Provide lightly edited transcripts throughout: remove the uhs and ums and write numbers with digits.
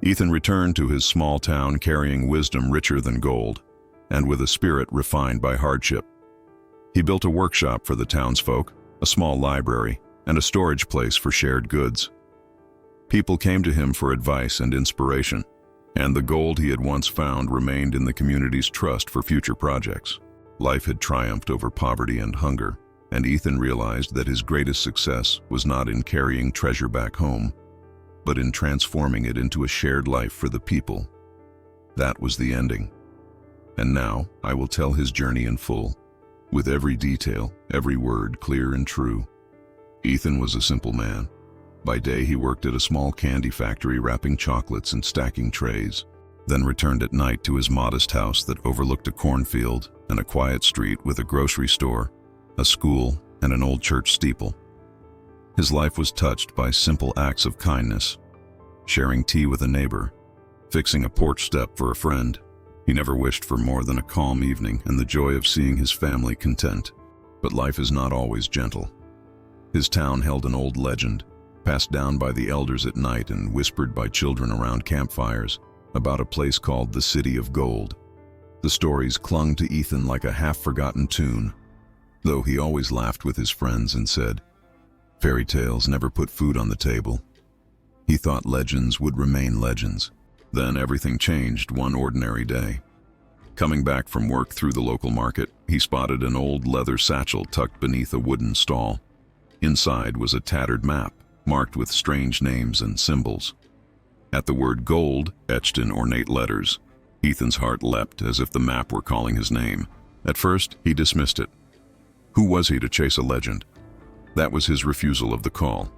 Ethan returned to his small town carrying wisdom richer than gold, and with a spirit refined by hardship. He built a workshop for the townsfolk, a small library, and a storage place for shared goods. People came to him for advice and inspiration, and the gold he had once found remained in the community's trust for future projects. Life had triumphed over poverty and hunger, and Ethan realized that his greatest success was not in carrying treasure back home, but in transforming it into a shared life for the people. That was the ending. And now I will tell his journey in full, with every detail, every word clear and true. Ethan was a simple man. By day he worked at a small candy factory wrapping chocolates and stacking trays, then returned at night to his modest house that overlooked a cornfield and a quiet street with a grocery store, a school, and an old church steeple. His life was touched by simple acts of kindness, sharing tea with a neighbor, fixing a porch step for a friend. He never wished for more than a calm evening and the joy of seeing his family content. But life is not always gentle. His town held an old legend, passed down by the elders at night and whispered by children around campfires, about a place called the City of Gold. The stories clung to Ethan like a half-forgotten tune, though he always laughed with his friends and said, "Fairy tales never put food on the table." He thought legends would remain legends. Then everything changed one ordinary day. Coming back from work through the local market, he spotted an old leather satchel tucked beneath a wooden stall. Inside was a tattered map, marked with strange names and symbols. At the word gold, etched in ornate letters, Ethan's heart leapt as if the map were calling his name. At first, he dismissed it. Who was he to chase a legend? That was his refusal of the call.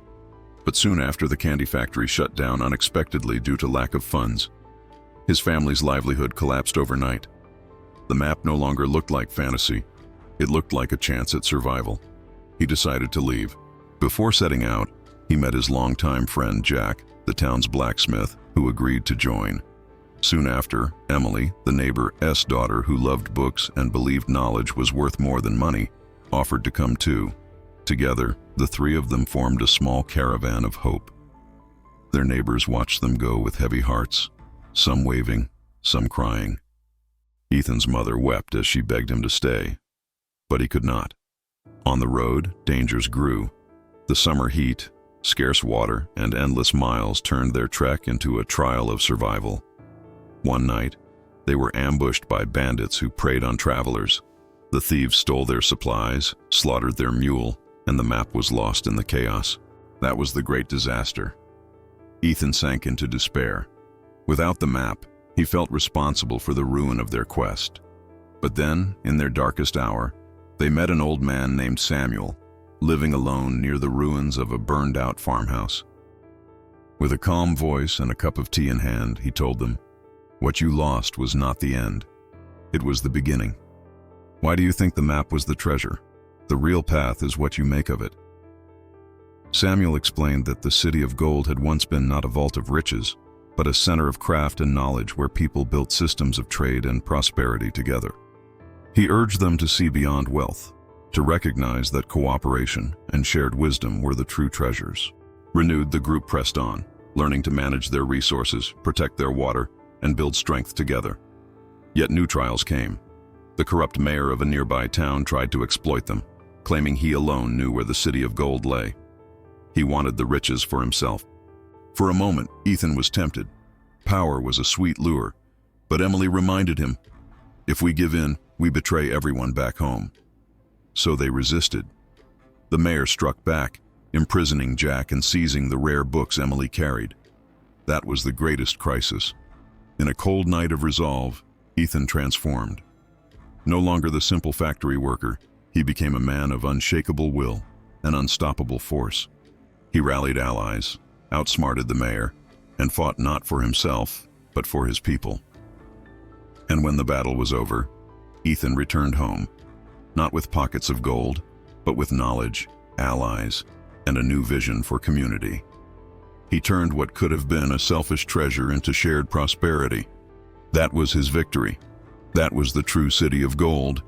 But soon after, the candy factory shut down unexpectedly due to lack of funds. His family's livelihood collapsed overnight. The map no longer looked like fantasy. It looked like a chance at survival. He decided to leave. Before setting out, he met his longtime friend Jack, the town's blacksmith, who agreed to join. Soon after, Emily, the neighbor's daughter who loved books and believed knowledge was worth more than money, offered to come too. Together, the three of them formed a small caravan of hope. Their neighbors watched them go with heavy hearts, some waving, some crying. Ethan's mother wept as she begged him to stay, but he could not. On the road, dangers grew. The summer heat, scarce water, and endless miles turned their trek into a trial of survival. One night, they were ambushed by bandits who preyed on travelers. The thieves stole their supplies, slaughtered their mule, and the map was lost in the chaos. That was the great disaster. Ethan sank into despair. Without the map, he felt responsible for the ruin of their quest. But then, in their darkest hour, they met an old man named Samuel, living alone near the ruins of a burned-out farmhouse. With a calm voice and a cup of tea in hand, he told them, "What you lost was not the end. It was the beginning. Why do you think the map was the treasure? The real path is what you make of it." Samuel explained that the City of Gold had once been not a vault of riches, but a center of craft and knowledge where people built systems of trade and prosperity together. He urged them to see beyond wealth, to recognize that cooperation and shared wisdom were the true treasures. Renewed, the group pressed on, learning to manage their resources, protect their water, and build strength together. Yet new trials came. The corrupt mayor of a nearby town tried to exploit them, claiming he alone knew where the City of Gold lay. He wanted the riches for himself. For a moment, Ethan was tempted. Power was a sweet lure, but Emily reminded him, "If we give in, we betray everyone back home." So they resisted. The mayor struck back, imprisoning Jack and seizing the rare books Emily carried. That was the greatest crisis. In a cold night of resolve, Ethan transformed. No longer the simple factory worker, he became a man of unshakable will and unstoppable force. He rallied allies, outsmarted the mayor, and fought not for himself, but for his people. And when the battle was over, Ethan returned home, not with pockets of gold, but with knowledge, allies, and a new vision for community. He turned what could have been a selfish treasure into shared prosperity. That was his victory. That was the true City of Gold,